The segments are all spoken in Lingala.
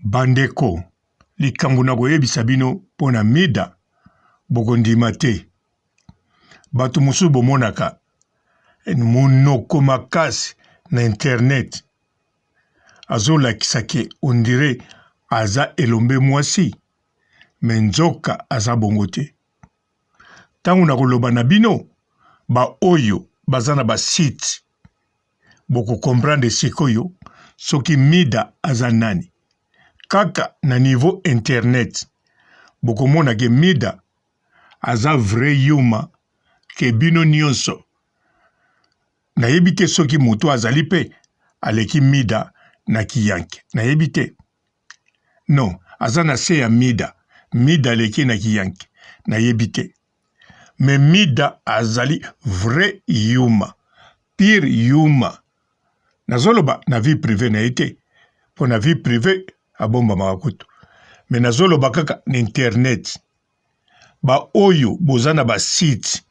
Bandeko, likambo na koyebisa bino pona mida bokondima te. Bato mosusu bomonaka monoko makasi na internet azolakisa ke ondire aza elombe mwasi me nzoka aza bongo te. Tango na koloba na bino ba oyo baza na ba site boko comprendre sikoyo soki mida aza nani. Kaka na niveau internet bokomona ke mida aza vrai yuma ke bino nyonso. Nayebi te soki moto azali pe aleki mida na kiyanke. Nayebi te. Non, aza na se ya mida. Mida aleki na kiyanke. Nayebi te. Me mida azali vrai yuma. Pire yuma. Nazoloba na vie privée na ete. Po na vie privée abomba makakutu. Me nazoloba kaka na internet. Ba oyo bozana ba site.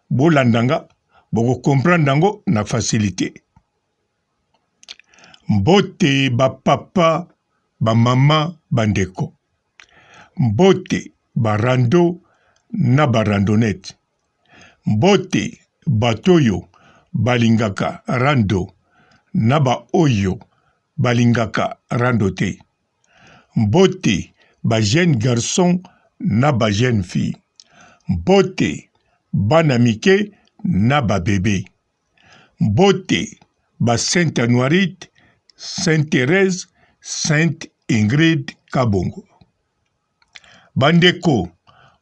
Bolandanga. Boko comprendre nango na facilité. Mbote ba papa, ba mama, bandeko. Mbote ba rando na ba randonnette. Mbote batoyo balingaka rando na ba oyo balingaka rando te. Mbote ba jeune garçon na ba jeune fille. Mbote bana mike na ba bébé. Mbote ba Sainte Anuarite, Sainte Thérèse, Sainte Ingrid Kabongo. Bandeko,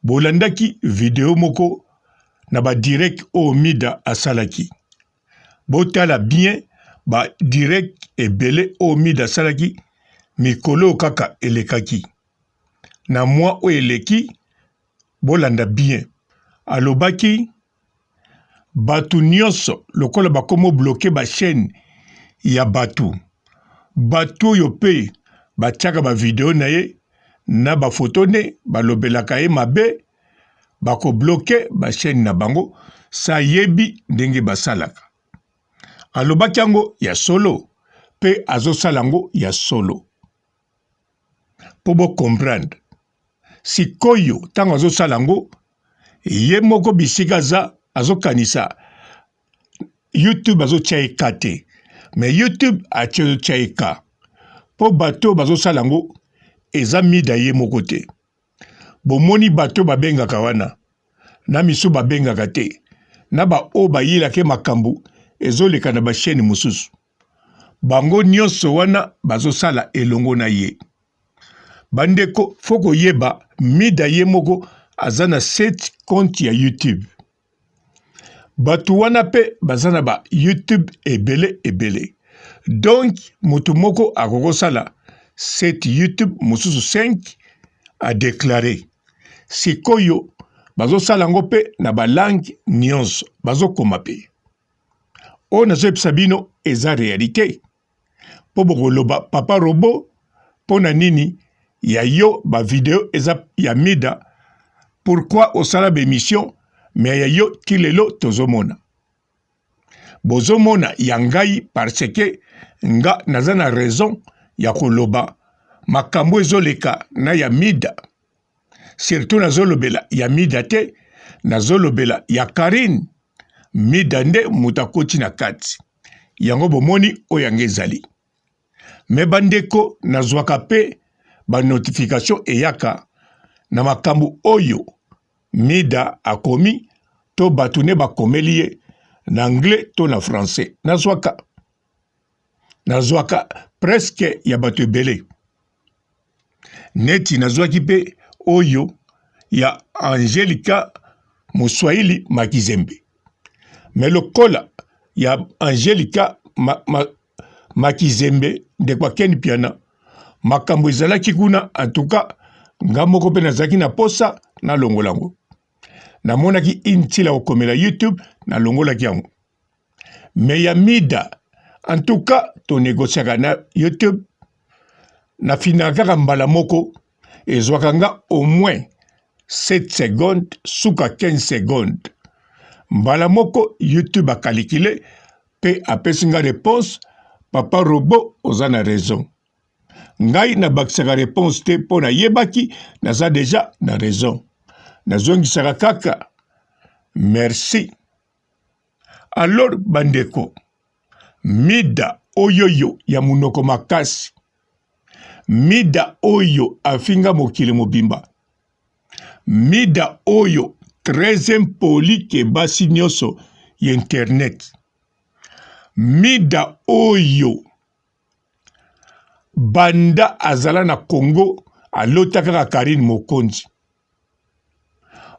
bolandaki video moko na ba direct o mida asalaki. Botala bien ba direct ebele o mida asalaki mikolo kaka elekaki. Na mwa o eleki bolanda bien. Alobaki batu nyonso lokola bakomo bloqué ba chaîne ya batu. Batu yo pe batiaka ba video na ye na ba photo ne balobelaka ye mabe bako bloqué ba chaîne na bango sa yebi ndenge basalaka. Alobaki yango ya solo pe azosala yango ya solo. Po bo comprendre sikoyo tango azosala yango ye moko bisika za azokanisa YouTube azotia eka te. Me YouTube azotia eka. Po bato bazosala yango eza mida ye moko te. Bomoni bato babengaka wana. Na misu babengaka te. Na ba o bayilake makambu ezoleka na ba chaîne mosusu. Bango nyonso wana bazosala elongo na ye. Bandeko foko yeba mida ye moko azana 7 compte ya YouTube. Batu wana pe bazana ba YouTube ebele. Donc moto moko akokosala 7 YouTube mosusu 5 a déclaré. Sikoyo bazosala ngo pe na ba langue nyonso bazokoma pe. O nazoyebisa bino eza réalité. Po bokoloba papa robot po na nini ya yo ba video eza ya mida. Pourquoi osala ba émission mais ya yo kilelo tozomona. Bozomona ya ngai parce que nga naza na raison ya koloba makambo ezoleka na ya mida. Surtout nazolobela ya mida te, nazolobela ya Karine. Mida nde mutakoti na kati. Yango bomoni oyange ezali. Me bandeko nazwaka pe ba notification eyaka na makambo oyo mida akomi to batune bakomeli ye na anglais to na français. Nazwaka presque ya bato ebele. Neti nazwaki pe oyo ya Angelica Muswahili Makizembe. Me lokola ya Angelica Makizembe ndekwa Ken Piana makambo ezalaki kuna en tout cas nga moko pe nazaki na posa na longolango. Namonaki intila okomela YouTube na longolaki yango. Me ya mida en tout cas to negociaka na YouTube na finaka kaka mbala moko ezwaka nga au moins 7 secondes suka 15 secondes. Mbala moko YouTube akalikile pe apesi nga réponse papa robot oza na raison. ngai na bakisaka réponse te mpo na yebaki naza deja na raison nazongisaka kaka merci. Alors bandeko, mida oyoyo ya munoko makasi, mida oyo afinga mokili mobimba, mida oyo très impoli ke basi nyonso ya internet, mida oyo banda azala na Congo alota kaka Karine Mokonzi,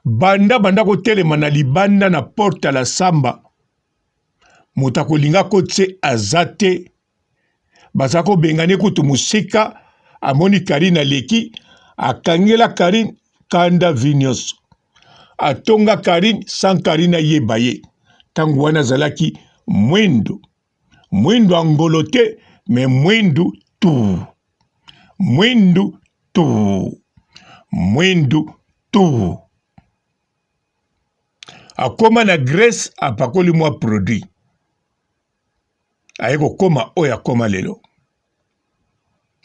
banda kotelema na libanda na porte la samba moto akolinga kotse azate bazako bengane kutu musika amoni Karine aleki akangela Karine kanda vinyos atonga Karine sans Karine ayebaye tangu wana zalaki mwendo angolote me mwendo tu akoma na Grèce apakoli mwa produit ayeko koma oya koma lelo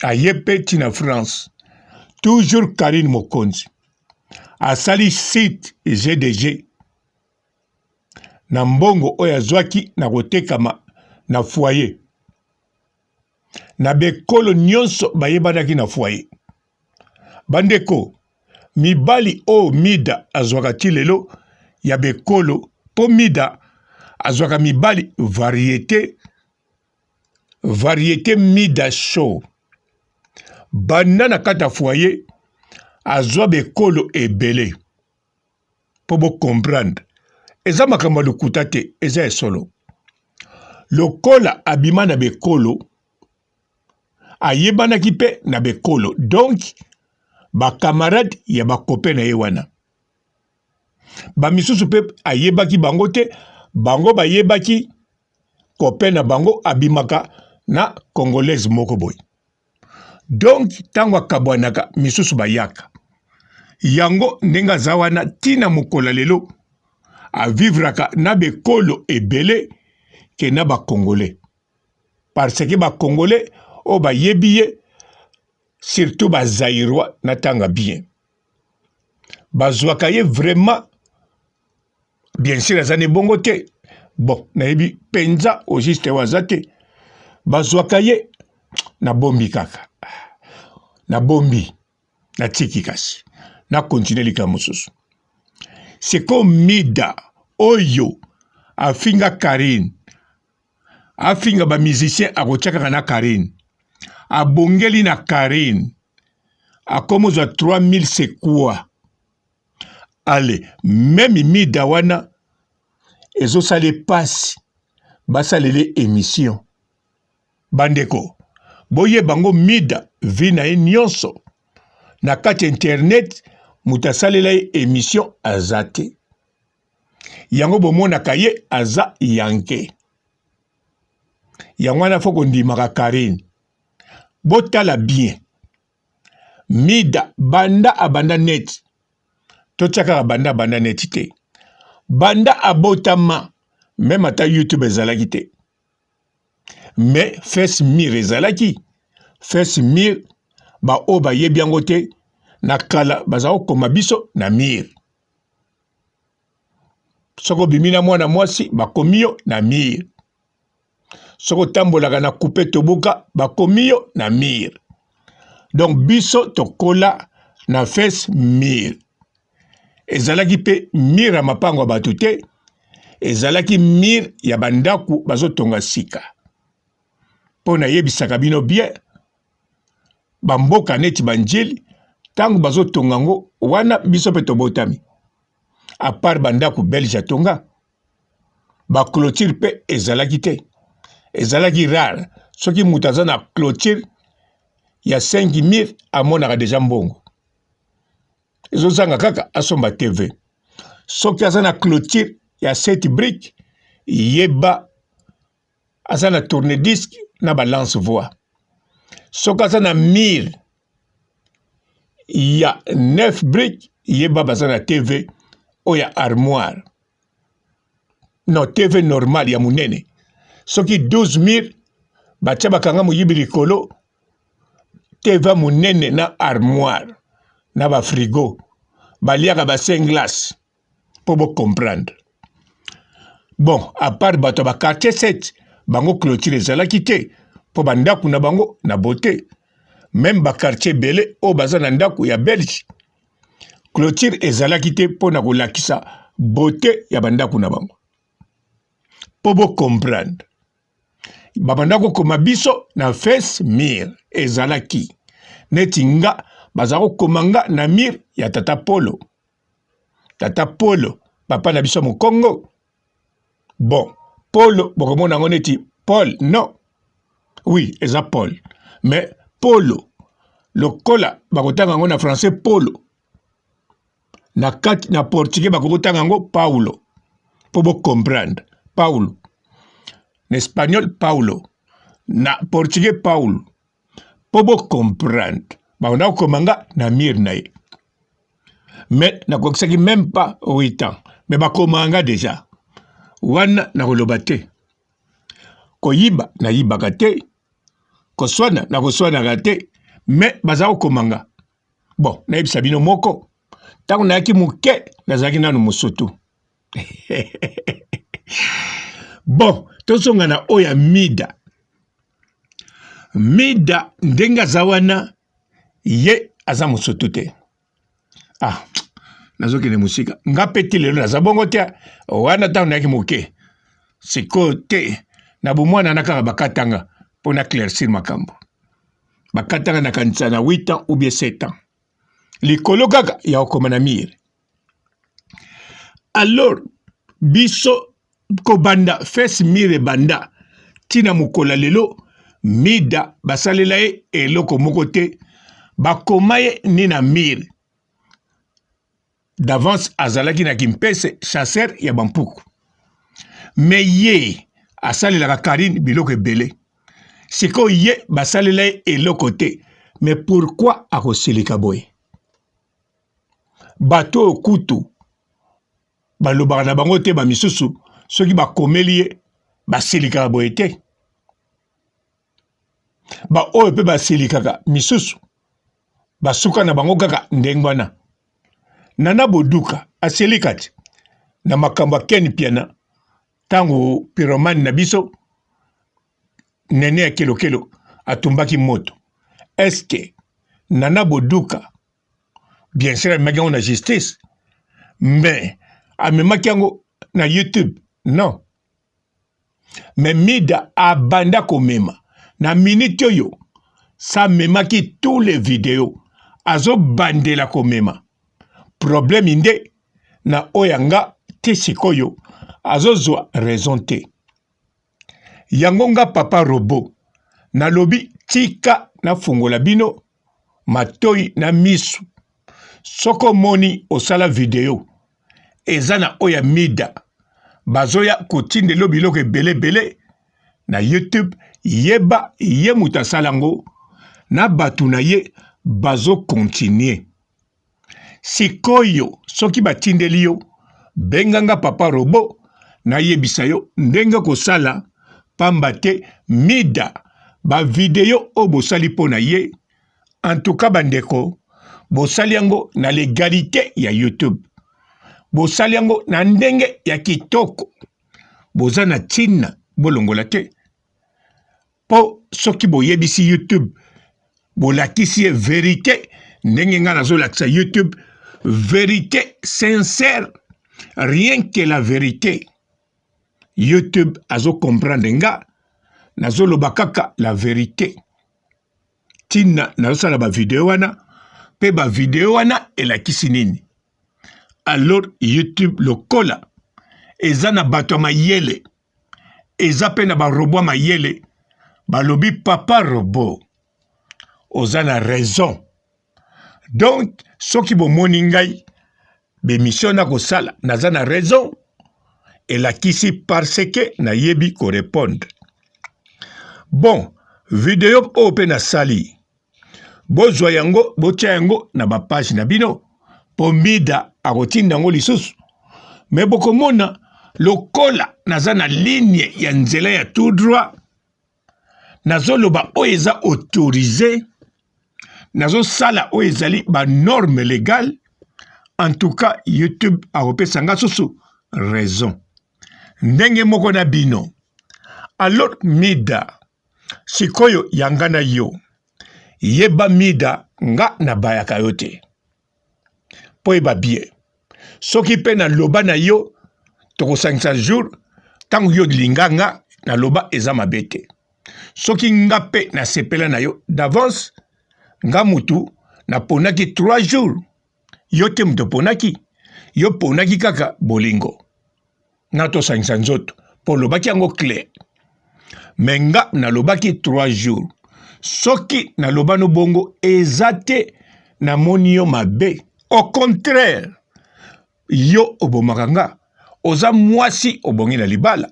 ayepe tina France toujours Karine Mokonzi asali site GDG na mbongo oya zwaki na kotekama na foyer na bekolo nyonso bayebanaki na foyer. Bandeko mibali o mida azwaka ti lelo ya bekolo po mida azwaka mibali variété mida show banda na kata foyer azwa bekolo ebele po bo comprendre eza makambo lokuta te eza esolo lokola abima na bekolo ayebanaki pe na bekolo donc ba camarade ya ba copain na ye wana ba misusu pe ayebaki bango te bango bayebaki copain na bango abimaka na congolaise moko boy donc tango akabwanaka misusu bayaka yango ndenga za wana tina mokola lelo avivraka na bekolo ebele ke na ba congolais parce que ba congolais o bayebi ye surtout ba zaïrois na tanga bien bazwaka ye vraiment bien sûr azane bongo te bon nayebi penza au juste wazate bazwaka ye na bombi kaka na bombi na tiki kasi na continue lika mosusu c'est comme mida oyo afinga Karine afinga ba musicien akochaka na Karine abongeli na Karine akomozwa 3000 c'est quoi allez même mida wana ezo sale passe basalele émission bandeko boye bango mida vina ye nyonso na kati internet mutasalela ye émission azate yango bomonaka ye aza yanke yango wana foko ndimaka Karine botala bien mida banda abanda net tochaka banda net te banda abotama même ata YouTube ezalaki te mais face mir ezalaki face mir ba o ba yebi yango te na kala bazao koma biso na mir soko bimina mwana mwasi bakomiyo na mir soko tambolaka na coupe toboka bakomiyo na mir donc biso tokola na face mir ezalaki pe mir ya mapango ya bato te ezalaki mir ya bandaku bazotonga sika mpo na yebisaka bino bien bamboka neti banjeli tango bazotonga ngo wana biso pe tobotami à part bandaku belge atonga ba clôture pe ezalaki te ezalaki rare soki mutu aza na clôture ya 5000 amonaka deja mbongo ezozanga kaka asomba TV soki aza na clôture ya 7 briques yeba aza na tourne disque na balance voix soki aza na mire ya 9 briques yeba baza na TV oya armoire non TV normal ya munene soki 12 mire batia bakanga moyibi likolo teva munene na armoire na ba frigo baliaka ba 5 glace pour vous comprendre. Bon, à part bato ba quartier 7 bango clôture ezalaki te po bandaku na bango na beauté. Même ba quartier belé o baza na ndaku ya Belge clôture ezalaki te po na kolakisa beauté ya bandaku na bango. Po vous comprendre. Babandako koma biso na face mir ezalaki neti nga bazako komanga na mir ya tata Polo papa na biso mu Congo. Bon, Polo bokomona ngo neti Paul, non, oui eza Paul, mais Polo lokola bakotanga ngo na français Polo, na kati na portugais bakotanga ngo Paulo po bo comprendre. Paulo en espagnol Paulo, na portugais Paulo, pour vous comprendre. On a komanga na mir na ye. Mais na kokisaki même pas 8 ans, mais ba komanga déjà. Wana na kolobate. Koyiba na yibaka te, koswana na koswana te, mais baza komanga. Bon, na yebisa bino moko. Tango na yaki muke nazaki nanu musutu. Bon, tozonga na oya Mida. Mida ndenga zawana ye aza musutu te. Ah, nazoki ne musika. Nga peti lelo na zabongo te. Wana tango na yaki muke. Siko te. Na bumwana nakaka bakatanga pona claircir makambo. Bakatanga na kanisa na 8 ans ou bien 7 ans. Likolo kaka ya okomana mire. Alors, biso kobanda fes mire banda tina mukola lelo Mida basalela ye eloko moko te bakoma ye ni na mire. D'avance azalaki na kimpese chasseur ya bampuku. Mais ye asalelaka Karine biloko ebele. Siko ye basalela ye eloko te. Mais pourquoi akosilika boye? Bato okutu balobaka na bango te ba misusu soki bakomeli ye basilikaka boye te. Ba oyo pe basilikaka misusu basuka na bango kaka ndenge wana. Nana Boduka asilika te na makambo Ken Piana tango pyromane na biso nene ya kelokelo atumbaki moto. Est-ce que Nana Boduka bien sûr amemaki yango na justice, mais amemaki yango na YouTube? Non. Mais Mida abanda komema na minute oyo sa memaki tous les vidéos azo bandela komema. Problème inde na oyanga te sikoyo azo zwa raison te. Yangonga papa robot na lobi tika na fungola bino matoi na misu. Soko moni osala video ezana oya Mida bazoya kotindelo biloko ebele na YouTube yeba ye mutasalango na batu na ye bazo continuer. Sikoyo soki batindeli yo benganga papa robot na yebisa yo ndenge kosala pamba te Mida ba video o bosali pona ye. En tout cas bandeko bosali yango na légalité ya YouTube. Bosali yango na ndenge ya kitoko. Boza na tina bolongola te. Po soki boyebisi YouTube bolakisi ye vérité ndenge nga nazolakisa YouTube vérité sincère, rien que la vérité. YouTube azo comprendre nga nazoloba kaka la vérité. Tina nazosala ba video wana pe ba video wana elakisi nini. Alors YouTube lokola eza na bato mayele eza pe na ba robot mayele balobi papa robot oza na raison. Donc soki bomoni ngai bemission na kosala naza na raison elakisi parce que na yebi ko répondre. Bon, video oyo pe na sali bozwa yango botia yango na ba page na bino po Mida akotinda yango lisusu. Mais bokomona lokola naza na ligne ya nzela ya tout droit nazoloba oyo eza autorisé nazo sala o ezali ba norme légale. En tout cas, YouTube a repesa nga susu raison. Ndenge moko na bino. Alors mida sikoyo yangana yo. Yeba mida nga na bayaka yo te. Po eba bie. Soki pe na loba na yo toko 500 jours tango yo linga nga na loba eza mabete. Soki nga pe na sepela na yo d'avance nga mutu na ponaki 3 jours. Yo te mutu ponaki. Yo ponaki kaka bolingo. Na to 500 nzoto. Po lobaki yango clair. Menga na lobaki 3 jours. Soki na loba no bongo ezate na moni yo mabe. Au contraire, yo obomakanga. Oza mwasi obongi na libala.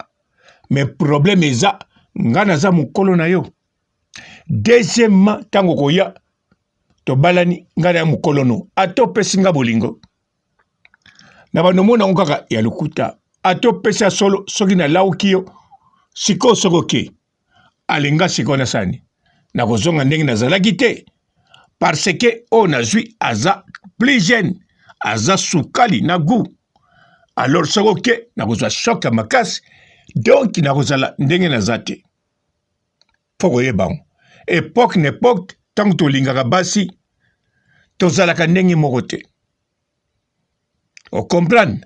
Mais problème eza nga naza mukolo na yo. Deuxièmement, tango koya to balani nga na mukolo no. Ato pesi nga bolingo. Na banomona ngaka ya lukuta. Ato pesa solo soki na lauki yo. Siko soko ke. Alenga siko na sani. Na kozonga ndenge nazalaki te. Parce que on a zui aza plus jeune. Aza sukali na gu. Alors soko ke na kozwa choc makasi. Donc na kozala ndenge nazate. Foko yebango. Époque n'époque tango to lingaka basi. Tozalaka ndenge moko te. O comprendre.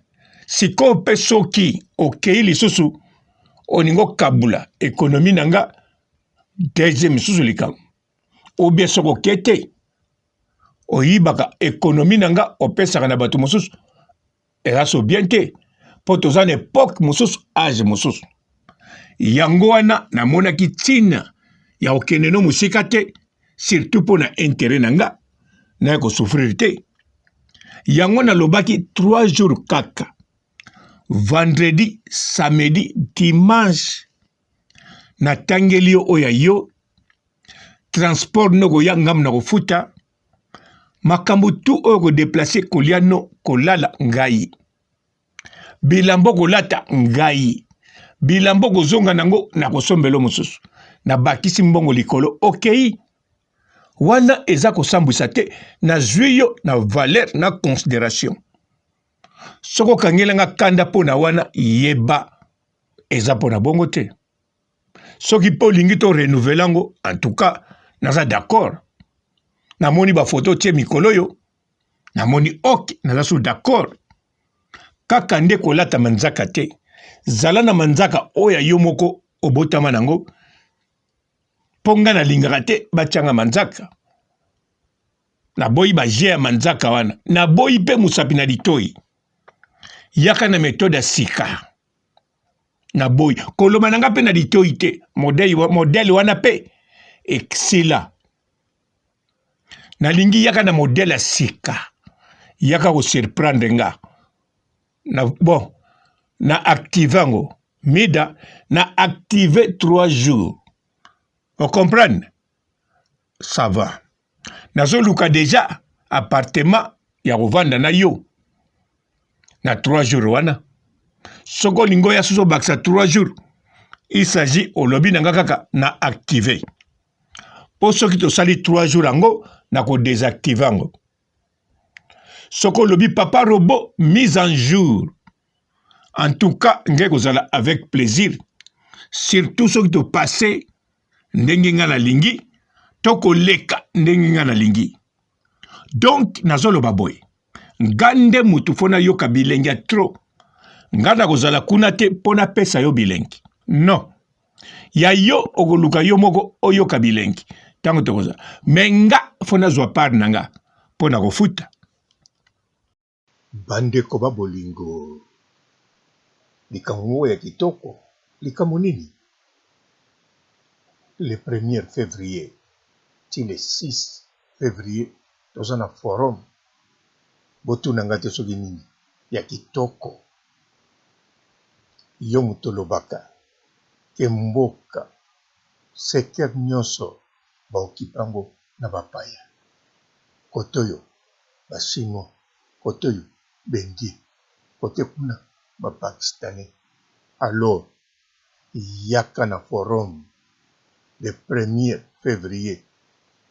Siko pe soki okei lisusu oningo kabula économie nanga deuxième susu likango. Ou bien soko kete oyibaka économie nanga opesaka na bato mosusu eraso bien te po toza na époque mosusu âge mosusu. Yango wana namonaki tina ya okende no musika te surtout po na intérêt nanga na ko souffrir te. Yango na lobaki 3 jours kaka. Vendredi, samedi, dimanche. Na tangeli yo oya yo. Transport no go yangam na kofuta. Makambu tu oyo ko déplacer kolia no kolala ngai. Bilambo kolata ngai. Bilambo kozonga nango na kosombelo mosusu. Na bakisi mbongo likolo. Okay. Wana eza kosambwisa te na zuyo na valeur na considération. Soko kangelanga kanda pona wana yeba eza pona bongo te. Soki po lingi to renouvelango en tout cas naza d'accord. Namoni ba photo tie mikolo yo. Namoni ok naza sou d'accord. Kaka nde kolata manzaka te. Zala na manzaka oya yo moko obotama nango. Ponga na lingaka te batianga manzaka. Na boyi ba jea manzaka wana. Na boyi pe musapi na litoi. Yaka na méthode sika. Na boy. Koloma nanga pe na litoi te. Modèle wana pe. Excellent. Na lingi yaka na modèle sika. Yaka ko surprendre nga. Na bon. Na activango. Mida. Na activer 3 jours. On comprend? Ça va. Na zo luka déjà. Appartement. Ya kovanda na yo. Na 3 jours wana. Soko lingo ya suso baksa 3 jours. Il s'agit au lobby nanga kaka na activer. Po soki to sali 3 jours ango na ko désactiver ango. Soko lobby papa robot mise en jour. En tout cas, nge kozala avec plaisir. Surtout soki to passer ndenge nga na lingi to ko leka ndenge nga na lingi. Donc nazolo baboy. Ngande mutu fona yoka bilengi trop. Ngana kozala kuna te pona pesa yo bilengi. Non. Ya yo ogoluka yo moko oyoka bilengi. Tango tokoza. Menga fona zwa par nanga. Pona kofuta. Bande koba bolingo. Likambo ya kitoko. Likambo nini? Le 1er février. Ti le 6 février. Toza na forum. Botu nanga te soki nini. Ya kitoko. Yo mutolobaka. Kemboka. Secteur nyonso. Ba okipango na bapaya. Kotoyo. Ba chinois. Kotoyo. Bengi. Kote kuna. Ba pakistanais. Alors. Yaka na forum. Le 1er février.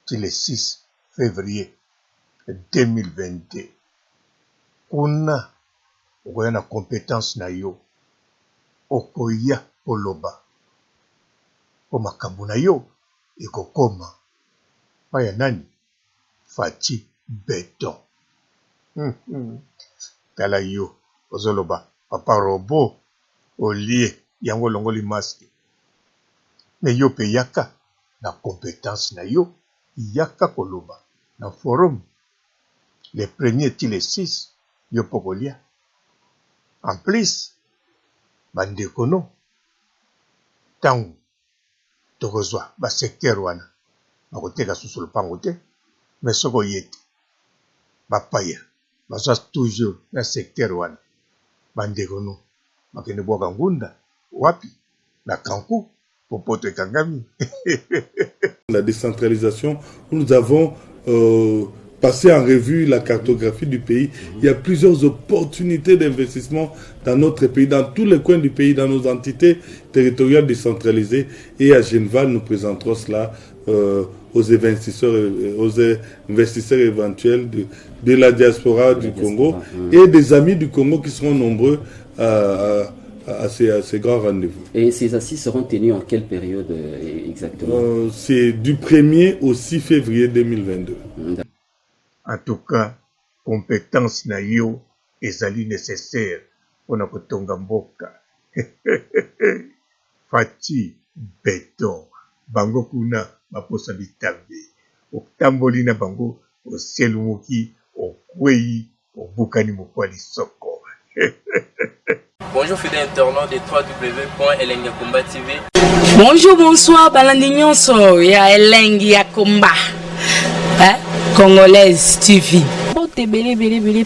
Ti le 6 février 2022 kuna okoya na compétence na yo okoya koloba po makambo na yo ekokoma paya nani Fati Beton. Tala yo ozoloba papa robo olie yango longoli masque me yo pe yaka na compétence na yo yaka koloba na forum les premiers ti les 6 yo pokolia en plus bandeko no tango tokozwa basecteur wana bakoteka susu lopango te mais soko yete bapaya bazwa toujours na secteur wana bandeko no bakende bwaka ngunda wapi na kanku popoto ekangami. La décentralisation, nous avons passé en revue la cartographie du pays. Il y a plusieurs opportunités d'investissement dans notre pays, dans tous les coins du pays, dans nos entités territoriales décentralisées. Et à Geneva, nous présenterons cela aux investisseurs éventuels de la diaspora du Congo et des amis du Congo qui seront nombreux à ces grands rendez-vous. Et ces assises seront tenues en quelle période exactement? C'est du 1er au 6 février 2022. En tout cas, compétence na yo ezali nécessaire pour na kotonga mboka. Fati Beton, bango kuna baposa bitambe. Otamboli na bango oselumuki okwei obukani mokwali soko. Bonjour fidèles internautes de www.elengiakomba TV. Bonjour, bonsoir, balandi nyonso ya Elengi ya Komba. Congolaise TV.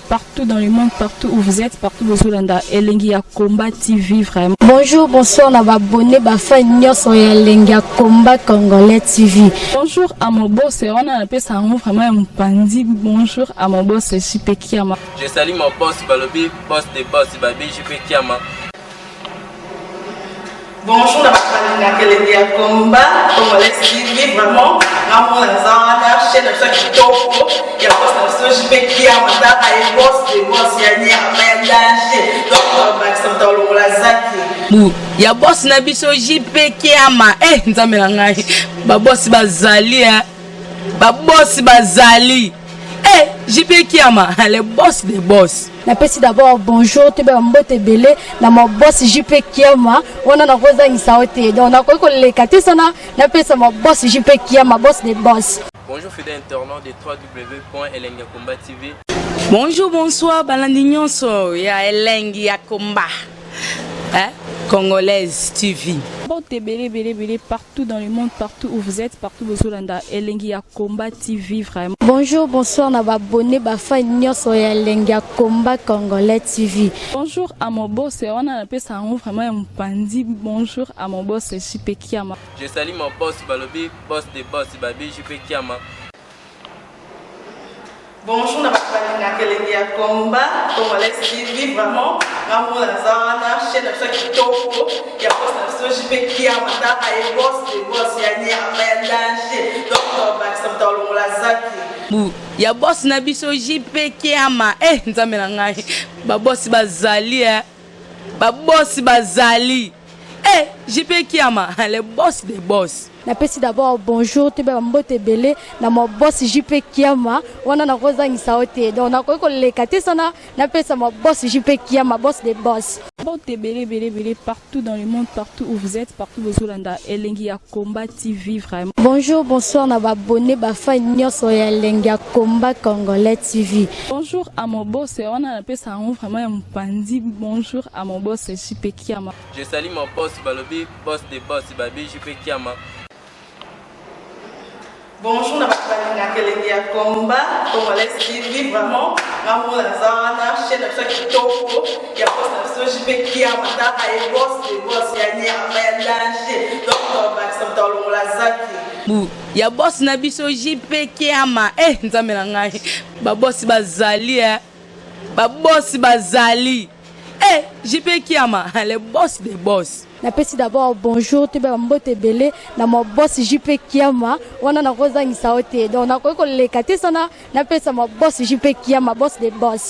Partout dans le monde, partout où vous êtes, partout où vous êtes, Elengi ya Komba TV vraiment. Bonjour, bonsoir, na abonné bafa nyonso ya Elengi ya Komba Congolais TV. Bonjour à mon boss, on a appelé ça vraiment un pandi. Bonjour à mon boss, JP Kiama. Je salue mon boss Balobi, boss des boss Babi, JP Kiama. Bonjour, na Elengi ya Komba Congolais TV vraiment. Namo na zana chaîne de ça qui topo. Ya boss na JP Kiama, ta ay boss des boss ya ni aménagé. Donc ba ça dans la zaki. Ya boss na biso JP Kiama nzambe na ngai ba boss bazali ba boss bazali JP Kiama le boss des boss. Napesi d'abord bonjour te ba mbote belé na mo boss JP Kiama wana na koza ngisaote donc na ko lekate sana napesa mo boss JP Kiama boss des boss. Bonjour fidèles internautes de www.elengiakomba TV. Bonjour, bonsoir, balandi nyonso ya Elengi ya Komba. Congolaise TV. Partout dans le monde, partout où vous êtes, partout où vous êtes, Elengi ya Komba TV vraiment. Bonjour, bonsoir, na abonné bafa nyonso ya Elengi ya Komba Congolais TV. Bonjour à mon boss, on a appelé ça vraiment un pandi. Bonjour à mon boss, JP Kiama. Je salue mon boss Balobi, boss des boss Babi, JP Kiama. Bonjour, na Elengi ya Komba Congolais TV vraiment. Namo na zana chaîne de ça qui topo. Ya boss na JP Kiama, ta ay boss des boss ya ni aménagé. Donc ba ça dans la zaki. Ya boss na biso JP Kiama nzambe na ngai ba boss bazali ba boss bazali JP Kiama le boss des boss. Napesi d'abord bonjour te ba mbote belé na mo boss JP Kiama wana na koza ngisaote donc na ko lekate sana napesa mo boss JP Kiama boss des boss. Partout dans le monde, partout où vous êtes, partout où vous êtes, Elengi ya Komba TV vraiment. Bonjour, bonsoir, na abonné bafa nyonso ya Elengi ya Komba Congolais TV. Bonjour à mon boss, on a appelé ça vraiment un pandi. Bonjour à mon boss, JP Kiama. Je salue mon boss Balobi, boss des boss Babi, JP Kiama. Bonjour, na Elengi ya Komba Congolais TV vraiment. Namo na zana chaîne de ça qui topo. Ya boss na JP Kiama, ta ay boss des boss ya ni aménagé. Donc ba ça dans la zaki. Ya boss na biso JP Kiama nzambe na ngai ba boss bazali ba boss bazali JP Kiama, le boss des boss. Napesi d'abord bonjour to ba mbote belé na mo boss JP Kiama wana na koza ngisa ote donc na ko lekate sana napesa mo boss JP Kiama boss des boss.